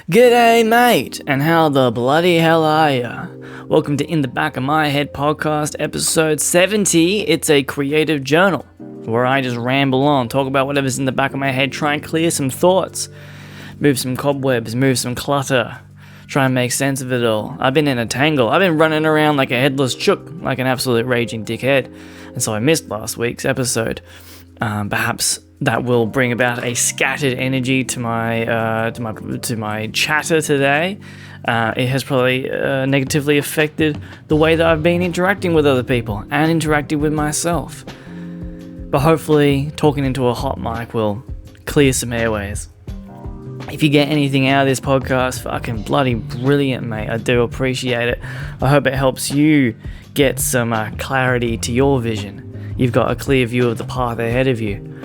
G'day, mate, and how the bloody hell are ya? Welcome to In the Back of My Head podcast, episode 70. It's a creative journal where I just ramble on, talk about whatever's in the back of my head, try and clear some thoughts, move some cobwebs, move some clutter, try and make sense of it all. I've been in a tangle. I've been running around like a headless chook, like an absolute raging dickhead, and so I missed last week's episode. Perhaps that will bring about a scattered energy to my chatter today. It has probably negatively affected the way that I've been interacting with other people and interacting with myself. But hopefully, talking into a hot mic will clear some airways. If you get anything out of this podcast, fucking bloody brilliant, mate. I do appreciate it. I hope it helps you get some clarity to your vision. You've got a clear view of the path ahead of you,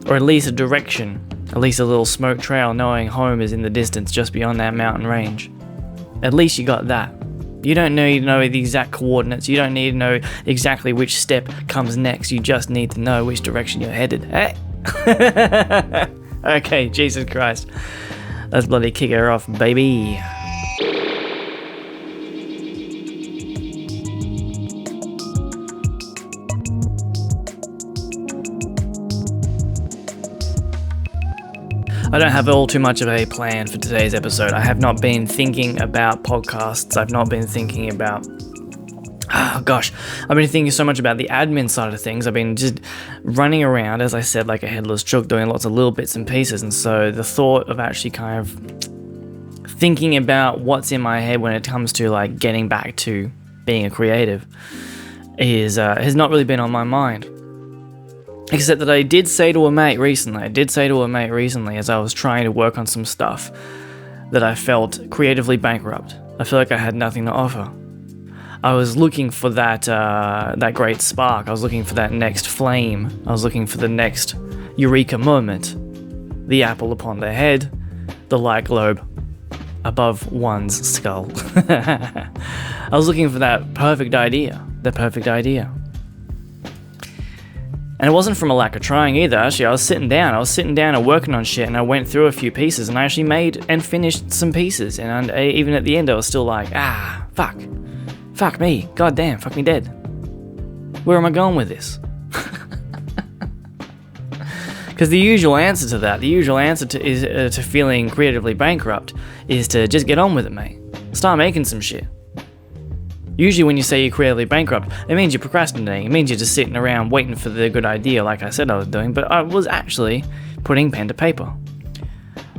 or at least a direction, at least a little smoke trail knowing home is in the distance just beyond that mountain range. At least you got that. You don't need to know the exact coordinates, you don't need to know exactly which step comes next, you just need to know which direction you're headed. Hey! Okay, Jesus Christ. Let's bloody kick her off, baby. I don't have all too much of a plan for today's episode. I have not been thinking about podcasts. I've not been thinking about... I've been thinking so much about the admin side of things. I've been just running around, as I said, like a headless chook, doing lots of little bits and pieces. And so the thought of actually kind of thinking about what's in my head when it comes to like getting back to being a creative has not really been on my mind. Except that I did say to a mate recently as I was trying to work on some stuff that I felt creatively bankrupt. I feel like I had nothing to offer. I was looking for that great spark. I was looking for that next flame. I was looking for the next eureka moment. The apple upon the head, the light globe above one's skull. I was looking for that perfect idea. And it wasn't from a lack of trying either. Actually, I was sitting down and working on shit, and I went through a few pieces, and I actually made and finished some pieces. And even at the end, I was still like, fuck me, goddamn, fuck me dead. Where am I going with this? Because the usual answer to feeling creatively bankrupt is to just get on with it, mate. Start making some shit. Usually when you say you're creatively bankrupt, it means you're procrastinating. It means you're just sitting around waiting for the good idea like I said I was doing, but I was actually putting pen to paper.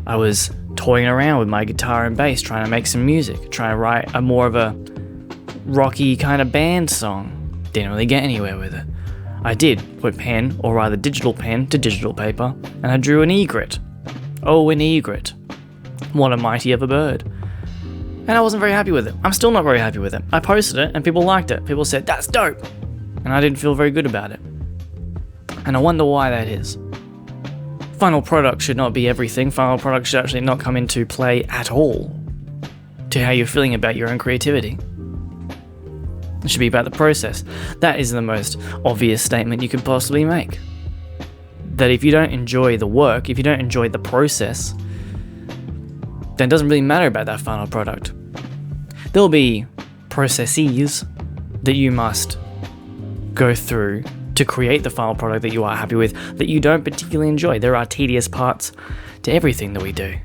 I was toying around with my guitar and bass, trying to make some music, trying to write a more of a rocky kind of band song. Didn't really get anywhere with it. I did put pen, or rather digital pen, to digital paper, and I drew an egret. Oh, an egret. What a mighty of a bird. And I wasn't very happy with it. I'm still not very happy with it. I posted it and people liked it. People said, that's dope. And I didn't feel very good about it. And I wonder why that is. Final product should not be everything. Final product should actually not come into play at all to how you're feeling about your own creativity. It should be about the process. That is the most obvious statement you could possibly make. That if you don't enjoy the work, if you don't enjoy the process, then it doesn't really matter about that final product. There'll be processes that you must go through to create the final product that you are happy with that you don't particularly enjoy. There are tedious parts to everything that we do.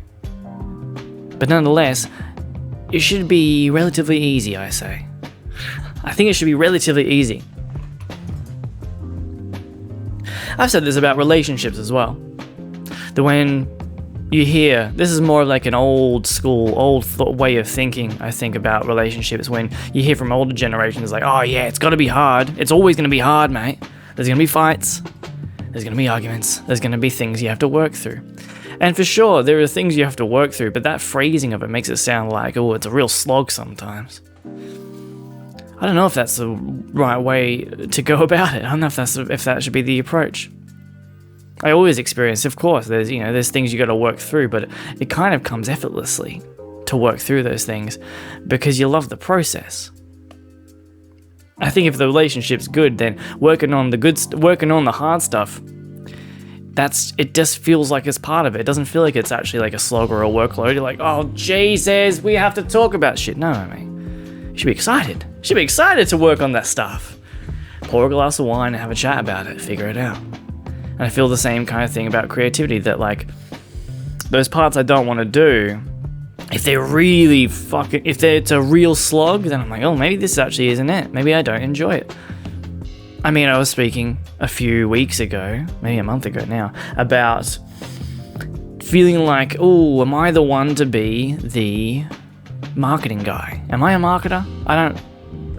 But nonetheless, it should be relatively easy, I say. I think it should be relatively easy. I've said this about relationships as well. That when you hear, this is more like an old way of thinking, I think, about relationships. When you hear from older generations, like, oh yeah, it's gotta be hard. It's always gonna be hard, mate. There's gonna be fights. There's gonna be arguments. There's gonna be things you have to work through. And for sure, there are things you have to work through, but that phrasing of it makes it sound like, oh, it's a real slog sometimes. I don't know if that's the right way to go about it. I don't know if that should be the approach. I always experience, of course, there's things you got to work through, but it kind of comes effortlessly to work through those things because you love the process. I think if the relationship's good, then working on the hard stuff it just feels like it's part of it. It doesn't feel like it's actually like a slog or a workload. You're like, oh Jesus, we have to talk about shit. No, mate. You should be excited. You should be excited to work on that stuff. Pour a glass of wine and have a chat about it. Figure it out. And I feel the same kind of thing about creativity, that like those parts I don't want to do, if they're really it's a real slog, then I'm like, oh, maybe this actually isn't it. Maybe I don't enjoy it. I mean, I was speaking a few weeks ago, maybe a month ago now, about feeling like, oh, am I the one to be the marketing guy? Am I a marketer?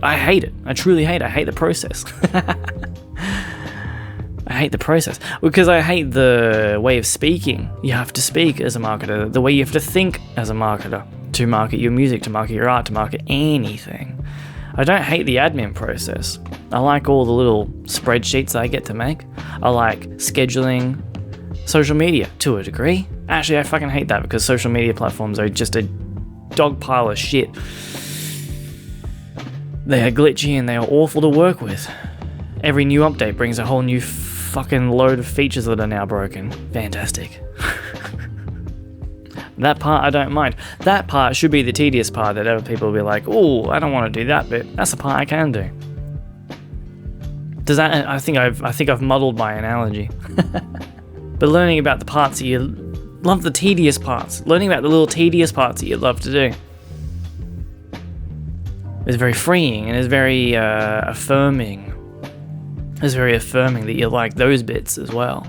I hate it. I truly hate it. I hate the process. I hate the process because I hate the way of speaking. You have to speak as a marketer, the way you have to think as a marketer to market your music, to market your art, to market anything. I don't hate the admin process. I like all the little spreadsheets I get to make. I like scheduling social media to a degree. Actually, I fucking hate that because social media platforms are just a dog pile of shit. They are glitchy and they are awful to work with. Every new update brings a whole new fucking load of features that are now broken. Fantastic. That part I don't mind. That part should be the tedious part that other people will be like, oh, I don't want to do that bit. That's the part I can do. Does that? I think I've muddled my analogy. But learning about the parts that you love, the tedious parts, learning about the little tedious parts that you love to do, is very freeing and is very affirming. It's very affirming that you like those bits as well.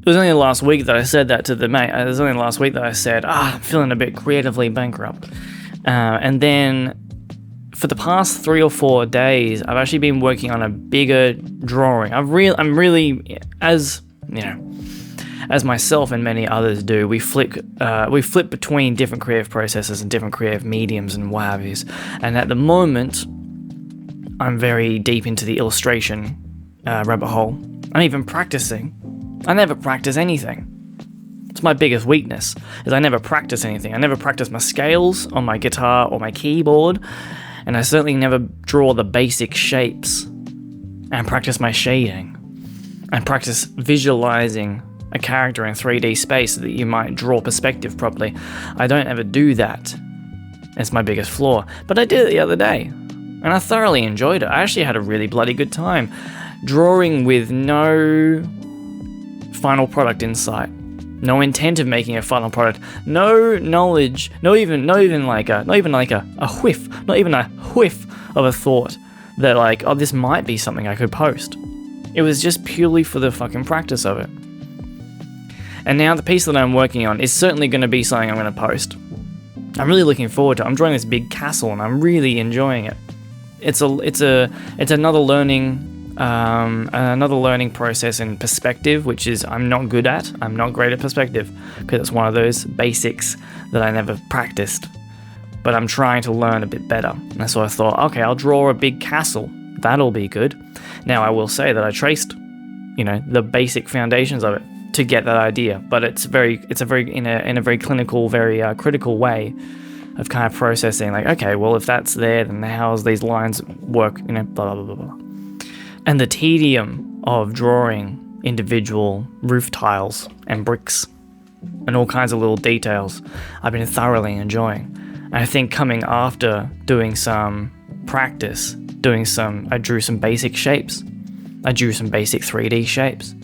It was only last week that I said that to the mate. It was only last week that I said, I'm feeling a bit creatively bankrupt. And then for the past 3 or 4 days, I've actually been working on a bigger drawing. I'm really, as you know, as myself and many others do, we flip between different creative processes and different creative mediums and what have yous. And at the moment, I'm very deep into the illustration rabbit hole. I'm even practicing. I never practice anything. It's my biggest weakness, is I never practice anything. I never practice my scales on my guitar or my keyboard, and I certainly never draw the basic shapes and practice my shading and practice visualizing a character in 3D space so that you might draw perspective properly. I don't ever do that. It's my biggest flaw. But I did it the other day, and I thoroughly enjoyed it. I actually had a really bloody good time drawing with no final product in sight, no intent of making a final product, no knowledge, not even like a whiff of a thought that like, oh, this might be something I could post. It was just purely for the fucking practice of it. And now the piece that I'm working on is certainly going to be something I'm going to post. I'm really looking forward to it. I'm drawing this big castle and I'm really enjoying it. It's another learning process in perspective, which is I'm not good at. I'm not great at perspective because it's one of those basics that I never practiced. But I'm trying to learn a bit better. And so I thought, okay, I'll draw a big castle. That'll be good. Now I will say that I traced, the basic foundations of it to get that idea, but it's a very in a very clinical, very critical way of kind of processing. Like, okay, well, if that's there, then how's these lines work? Blah blah blah blah blah. And the tedium of drawing individual roof tiles and bricks and all kinds of little details, I've been thoroughly enjoying. And I think coming after doing some practice, I drew some basic shapes. I drew some basic 3D shapes.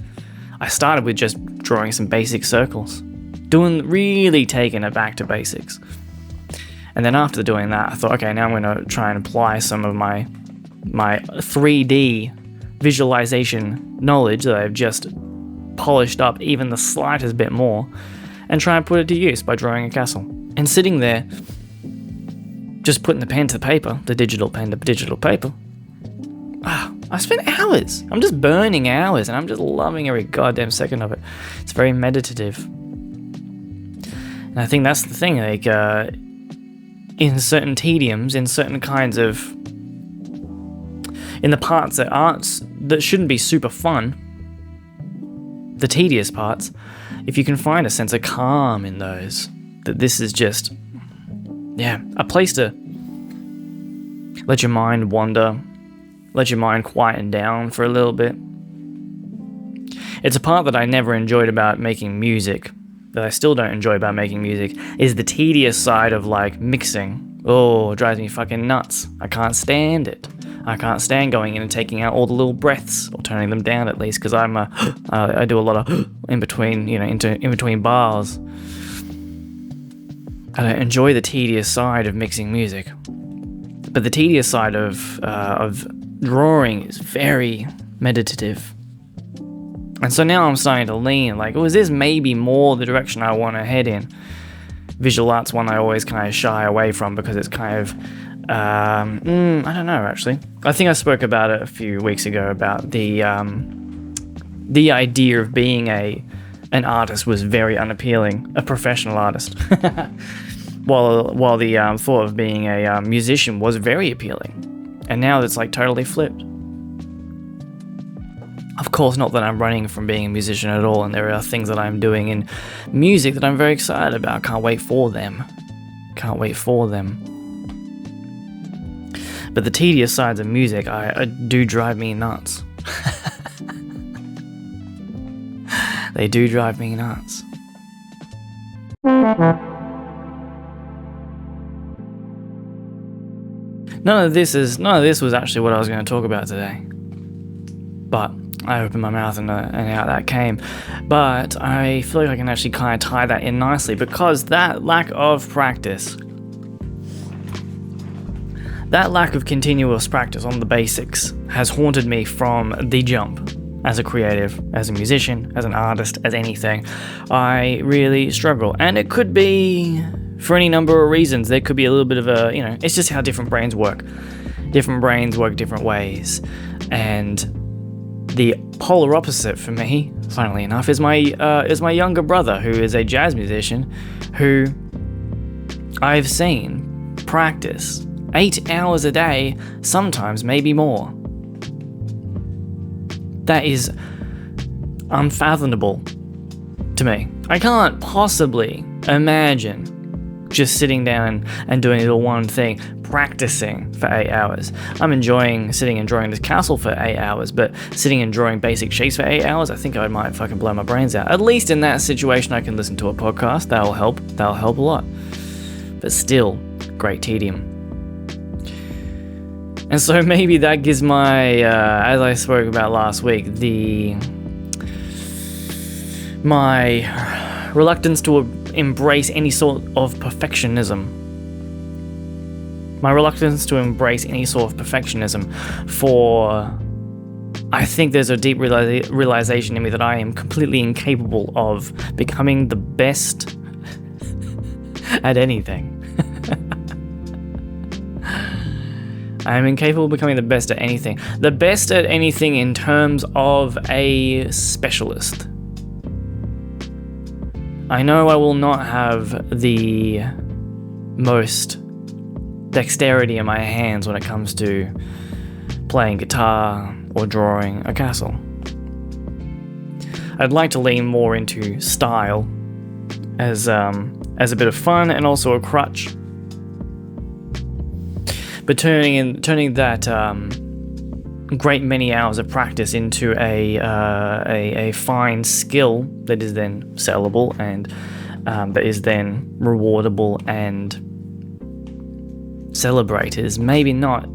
I started with just drawing some basic circles, really taking it back to basics. And then after doing that, I thought, okay, now I'm going to try and apply some of my 3D visualization knowledge that I've just polished up even the slightest bit more and try and put it to use by drawing a castle. And sitting there, just putting the pen to the paper, the digital pen to digital paper, I spent hours. I'm just burning hours and I'm just loving every goddamn second of it. It's very meditative. And I think that's the thing, like, in certain tediums, in certain kinds of, in the parts that shouldn't be super fun, the tedious parts, if you can find a sense of calm in those, that this is just, a place to let your mind wander let your mind quieten down for a little bit. It's a part that I never enjoyed about making music, that I still don't enjoy about making music, is the tedious side of like mixing. Oh, it drives me fucking nuts. I can't stand it. I can't stand going in and taking out all the little breaths, or turning them down at least, because I do a lot of in between, in between bars. I don't enjoy the tedious side of mixing music, but the tedious side of drawing is very meditative. And so now I'm starting to lean, like, is this maybe more the direction I want to head in? Visual art's one I always kind of shy away from because it's kind of, I don't know, actually. I think I spoke about it a few weeks ago about the idea of being an artist was very unappealing, a professional artist, while the thought of being a musician was very appealing. And now it's like totally flipped. Of course, not that I'm running from being a musician at all, and there are things that I'm doing in music that I'm very excited about. Can't wait for them. But the tedious sides of music I do drive me nuts. They do drive me nuts. None of this was actually what I was going to talk about today. But I opened my mouth and out that came. But I feel like I can actually kind of tie that in nicely, because that lack of practice, that lack of continuous practice on the basics has haunted me from the jump. As a creative, as a musician, as an artist, as anything, I really struggle. And it could be for any number of reasons. There could be a little bit of it's just how different brains work. Different brains work different ways. And the polar opposite for me, funnily enough, is my younger brother, who is a jazz musician, who I've seen practice 8 hours a day, sometimes maybe more. That is unfathomable to me. I can't possibly imagine just sitting down and doing the one thing, practicing for 8 hours. I'm enjoying sitting and drawing this castle for 8 hours, but sitting and drawing basic shapes for 8 hours, I think I might fucking blow my brains out. At least in that situation, I can listen to a podcast. That'll help a lot. But still, great tedium. And so maybe that gives my, as I spoke about last week, my reluctance to embrace any sort of perfectionism. For, I think there's a deep realization in me that I am completely incapable of becoming the best at anything. I am incapable of becoming the best at anything. The best at anything in terms of a specialist. I know I will not have the most dexterity in my hands when it comes to playing guitar or drawing a castle. I'd like to lean more into style as a bit of fun and also a crutch. But turning that great many hours of practice into a fine skill that is then sellable and that is then rewardable and celebrated is maybe not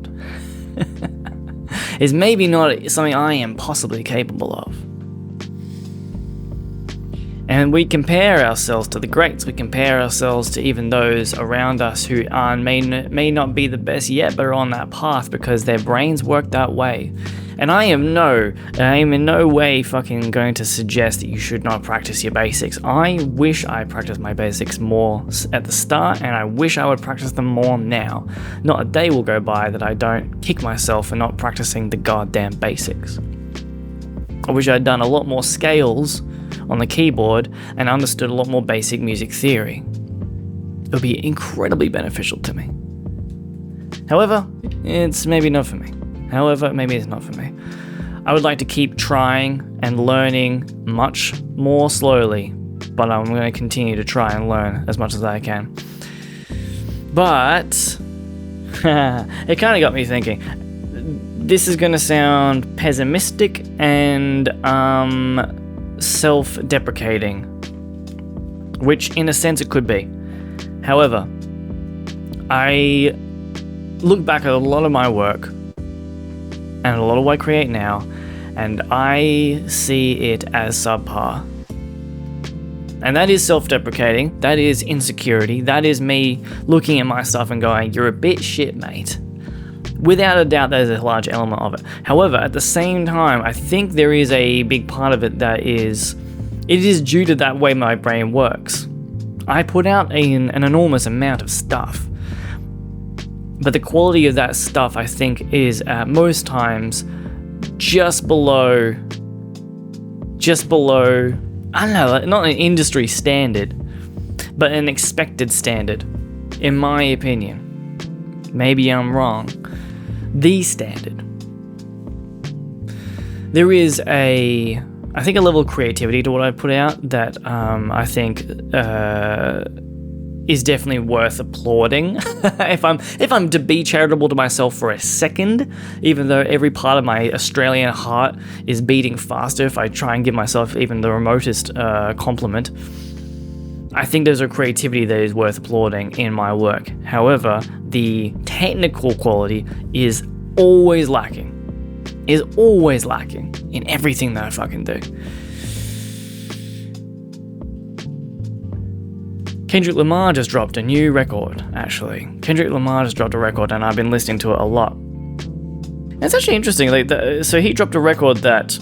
something I am possibly capable of. And we compare ourselves to the greats. We compare ourselves to even those around us who may not be the best yet, but are on that path because their brains work that way. And I am in no way fucking going to suggest that you should not practice your basics. I wish I practiced my basics more at the start, and I wish I would practice them more now. Not a day will go by that I don't kick myself for not practicing the goddamn basics. I wish I'd done a lot more scales on the keyboard and understood a lot more basic music theory. It would be incredibly beneficial to me. However, it's maybe not for me. I would like to keep trying and learning much more slowly, but I'm going to continue to try and learn as much as I can. But it kind of got me thinking. this is going to sound pessimistic and self-deprecating, which in a sense it could be. However, I look back at a lot of my work and a lot of what I create now, and I see it as subpar. And that is self-deprecating, that is insecurity, that is me looking at my stuff and going, you're a bit shit, mate. Without a doubt, there's a large element of it. However, at the same time, I think there is a big part of it that is, it is due to that way my brain works. I put out an enormous amount of stuff, but the quality of that stuff, I think, is at most times just below, I don't know, not an industry standard, but an expected standard, in my opinion. Maybe I'm wrong. The standard. There is I think a level of creativity to what I put out that I think is definitely worth applauding. if I'm to be charitable to myself for a second, even though every part of my Australian heart is beating faster, if I try and give myself even the remotest compliment, I think there's a creativity that is worth applauding in my work. However, the technical quality is always lacking. In everything that I fucking do. Kendrick Lamar just dropped a new record, actually. Kendrick Lamar just dropped a record, and I've been listening to it a lot. And it's actually interesting. So he dropped a record that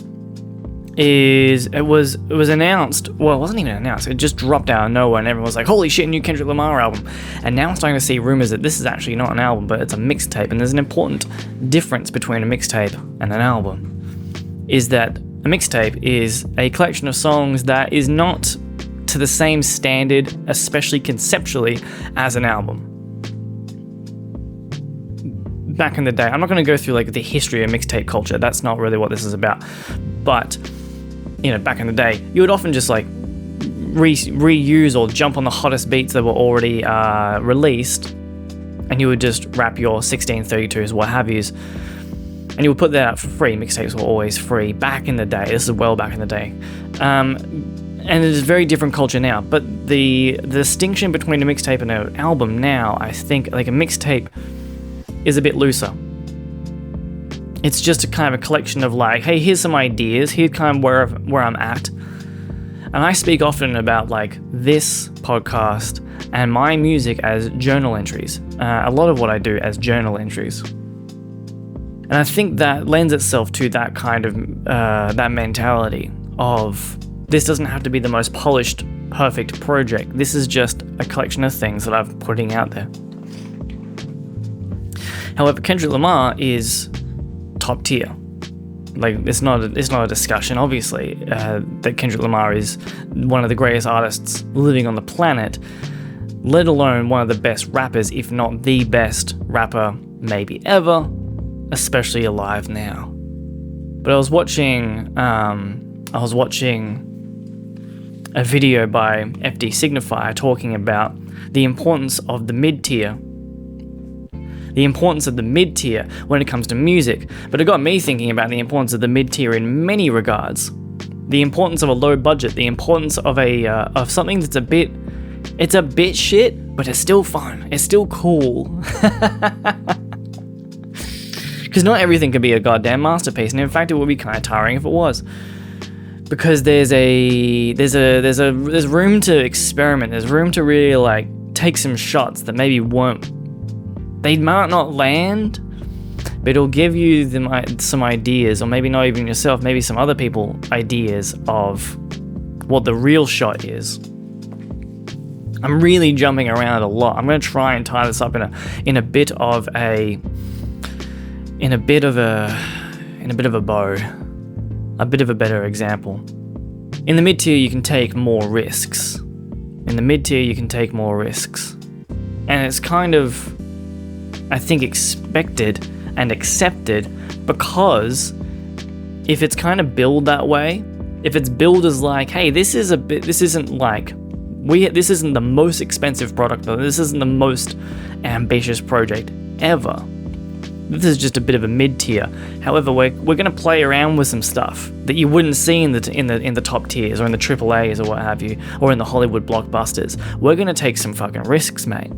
it was announced. Well, it wasn't even announced. It just dropped out of nowhere, and everyone was like, "Holy shit, new Kendrick Lamar album!" And now I'm starting to see rumors that this is actually not an album, but it's a mixtape. And there's an important difference between a mixtape and an album. Is that a mixtape is a collection of songs that is not to the same standard, especially conceptually, as an album. Back in the day, I'm not going to go through like the history of mixtape culture. That's not really what this is about. But back in the day, you would often just like reuse or jump on the hottest beats that were already released, and you would just rap your 1632s, what have yous, and you would put that out for free. Mixtapes were always free back in the day. This is well back in the day. And it is a very different culture now. But the distinction between a mixtape and an album now, I think, like a mixtape is a bit looser. It's just a kind of a collection of like, hey, here's some ideas, here's kind of where I'm at. And I speak often about like this podcast and my music as journal entries. A lot of what I do as journal entries. And I think that lends itself to that kind of, that mentality of, this doesn't have to be the most polished, perfect project. This is just a collection of things that I'm putting out there. However, Kendrick Lamar is top tier. Like, it's not a discussion, obviously, that Kendrick Lamar is one of the greatest artists living on the planet, let alone one of the best rappers, if not the best rapper maybe ever, especially alive now. But I was watching a video by FD Signifier talking about the importance of the mid-tier. The importance of the mid-tier when it comes to music, but it got me thinking about the importance of the mid-tier in many regards. The importance of a low budget, the importance of of something that's a bit shit, but it's still fun, it's still cool. Because not everything can be a goddamn masterpiece, and in fact it would be kind of tiring if it was. Because there's room to experiment, there's room to really like take some shots that maybe they might not land, but it'll give you some ideas, or maybe not even yourself, maybe some other people ideas of what the real shot is. I'm really jumping around a lot. I'm going to try and tie this up in a bit of a bow. A bit of a better example. In the mid-tier, you can take more risks. And it's kind of, I think, expected and accepted, because if it's kind of billed that way, if it's billed as like, hey, this isn't the most expensive product, or this isn't the most ambitious project ever, This is just a bit of a mid-tier. However, we're going to play around with some stuff that you wouldn't see in the top tiers or in the AAAs or what have you, or in the Hollywood blockbusters. We're going to take some fucking risks, mate.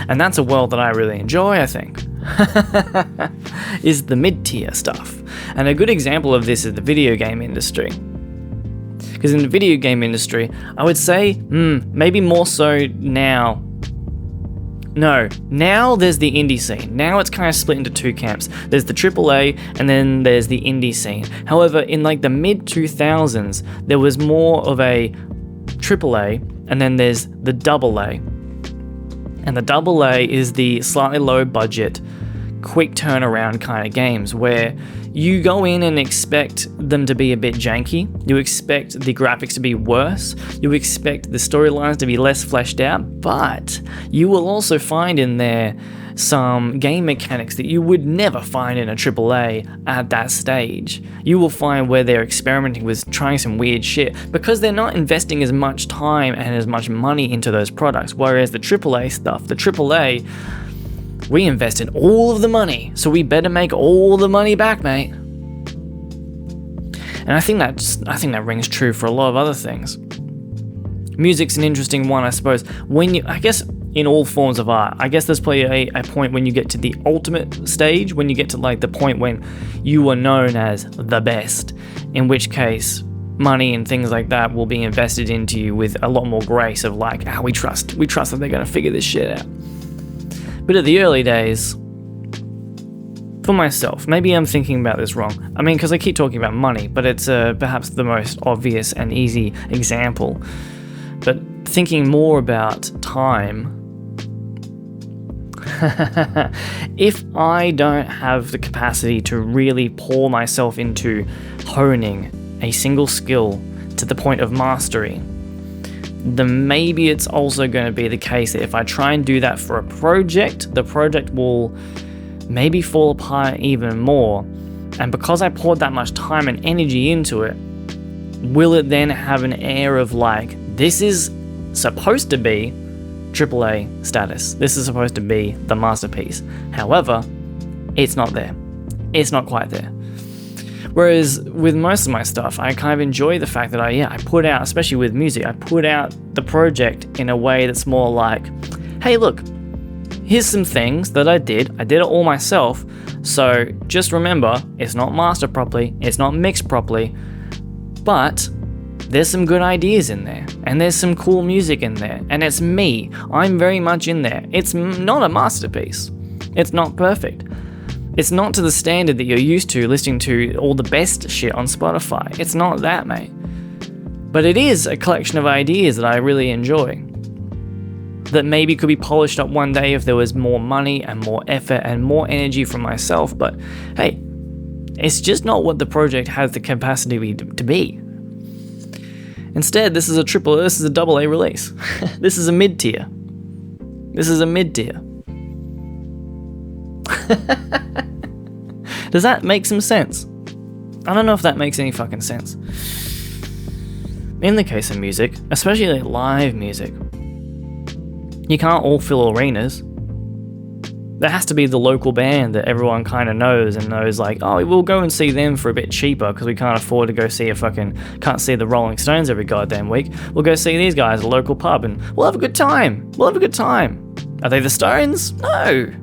And that's a world that I really enjoy, I think, is the mid-tier stuff. And a good example of this is the video game industry. Because in the video game industry, I would say, maybe more so now. No, now there's the indie scene. Now it's kind of split into two camps. There's the AAA and then there's the indie scene. However, in like the mid-2000s, there was more of a AAA and then there's the AA. And the AA is the slightly low budget, quick turnaround kind of games where you go in and expect them to be a bit janky, you expect the graphics to be worse, you expect the storylines to be less fleshed out, but you will also find in there some game mechanics that you would never find in a AAA at that stage. You will find where they're experimenting with trying some weird shit because they're not investing as much time and as much money into those products, whereas the AAA stuff, the AAA, we invested all of the money, so we better make all the money back, mate. And I think that rings true for a lot of other things. Music's an interesting one, I suppose. I guess in all forms of art, I guess there's probably a point when you get to the ultimate stage, when you get to like the point when you are known as the best, in which case money and things like that will be invested into you with a lot more grace of like, we trust that they're going to figure this shit out. But at the early days, for myself, maybe I'm thinking about this wrong. I mean, because I keep talking about money, but it's perhaps the most obvious and easy example. But thinking more about time, if I don't have the capacity to really pour myself into honing a single skill to the point of mastery, then maybe it's also going to be the case that if I try and do that for a project, the project will maybe fall apart even more. And because I poured that much time and energy into it, will it then have an air of like, this is supposed to be AAA status. This is supposed to be the masterpiece. However, it's not there. It's not quite there. Whereas with most of my stuff, I kind of enjoy the fact that I put out, especially with music, I put out the project in a way that's more like, hey, look, here's some things that I did it all myself, so just remember, it's not mastered properly, it's not mixed properly, but there's some good ideas in there, and there's some cool music in there, and it's me, I'm very much in there. It's not a masterpiece, it's not perfect. It's not to the standard that you're used to listening to all the best shit on Spotify. It's not that, mate. But it is a collection of ideas that I really enjoy, that maybe could be polished up one day if there was more money and more effort and more energy from myself, but hey, it's just not what the project has the capacity to be. Instead, this is a AA release. This is a mid-tier. Does that make some sense? I don't know if that makes any fucking sense. In the case of music, especially like live music, you can't all fill arenas. There has to be the local band that everyone kind of knows and knows like, oh, we'll go and see them for a bit cheaper because we can't afford to go see can't see the Rolling Stones every goddamn week. We'll go see these guys at a local pub and we'll have a good time. Are they the Stones? No.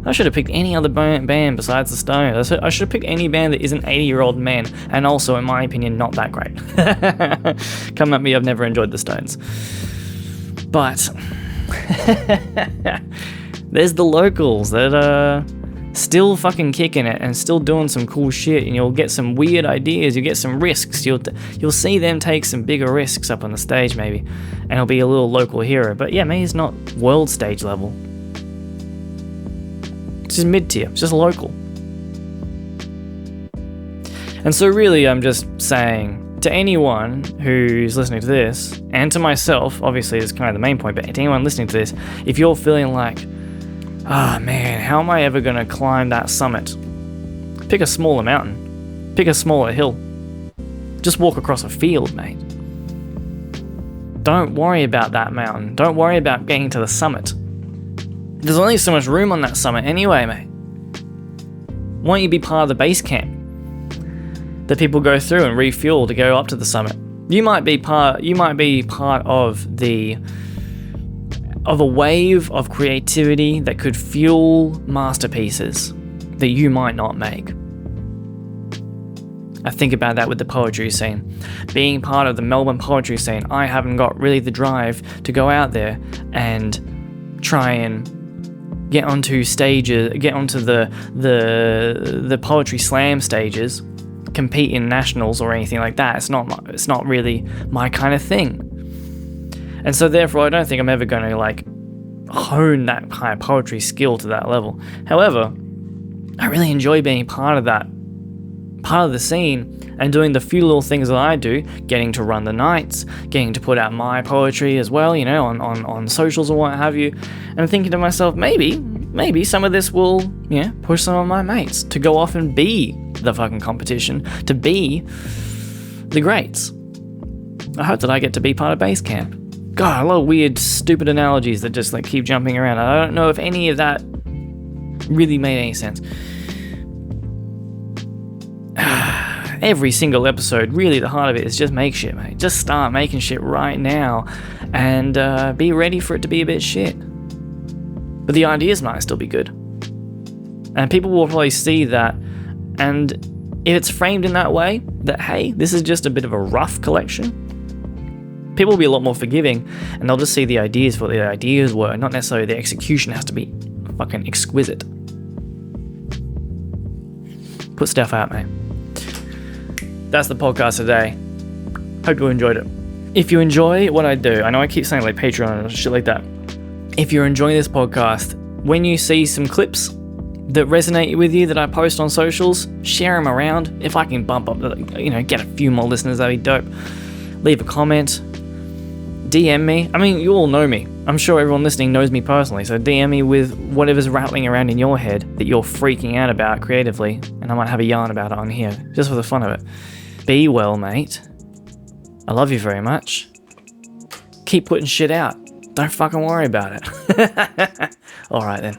I should have picked any other band besides the Stones. I should have picked any band that isn't 80-year-old men, and also, in my opinion, not that great. Come at me, I've never enjoyed the Stones. But there's the locals that are still fucking kicking it and still doing some cool shit, and you'll get some weird ideas, you'll get some risks, you'll see them take some bigger risks up on the stage maybe, and it'll be a little local hero. But yeah, maybe it's not world stage level. It's just mid-tier, it's just local. And so really I'm just saying to anyone who's listening to this, and to myself, obviously it's kind of the main point, but to anyone listening to this, if you're feeling like, man, how am I ever going to climb that summit? Pick a smaller mountain. Pick a smaller hill. Just walk across a field, mate. Don't worry about that mountain. Don't worry about getting to the summit. There's only so much room on that summit anyway, mate. Why don't you be part of the base camp that people go through and refuel to go up to the summit? You might be part of a wave of creativity that could fuel masterpieces that you might not make. I think about that with the poetry scene. Being part of the Melbourne poetry scene, I haven't got really the drive to go out there and try and get onto the poetry slam stages, compete in nationals or anything like that. It's not really my kind of thing. And so therefore I don't think I'm ever going to like hone that kind of poetry skill to that level. However, I really enjoy being part of the scene and doing the few little things that I do, getting to run the nights, getting to put out my poetry as well, on socials or what have you, and thinking to myself, maybe some of this will, push some of my mates to go off and be the fucking competition, to be the greats. I hope that I get to be part of base camp. God, a lot of weird, stupid analogies that just like keep jumping around. I don't know if any of that really made any sense. Every single episode, really the heart of it is just make shit, mate. Just start making shit right now and be ready for it to be a bit shit. But the ideas might still be good. And people will probably see that, and if it's framed in that way, that hey, this is just a bit of a rough collection, people will be a lot more forgiving, and they'll just see the ideas for what the ideas were, not necessarily the execution has to be fucking exquisite. Put stuff out, mate. That's the podcast today. Hope you enjoyed it. If you enjoy what I do, I know I keep saying like Patreon and shit like that. If you're enjoying this podcast, when you see some clips that resonate with you that I post on socials, share them around. If I can bump up, get a few more listeners, that'd be dope. Leave a comment. DM me. I mean, you all know me. I'm sure everyone listening knows me personally, so DM me with whatever's rattling around in your head that you're freaking out about creatively, and I might have a yarn about it on here, just for the fun of it. Be well, mate. I love you very much. Keep putting shit out. Don't fucking worry about it. Alright then.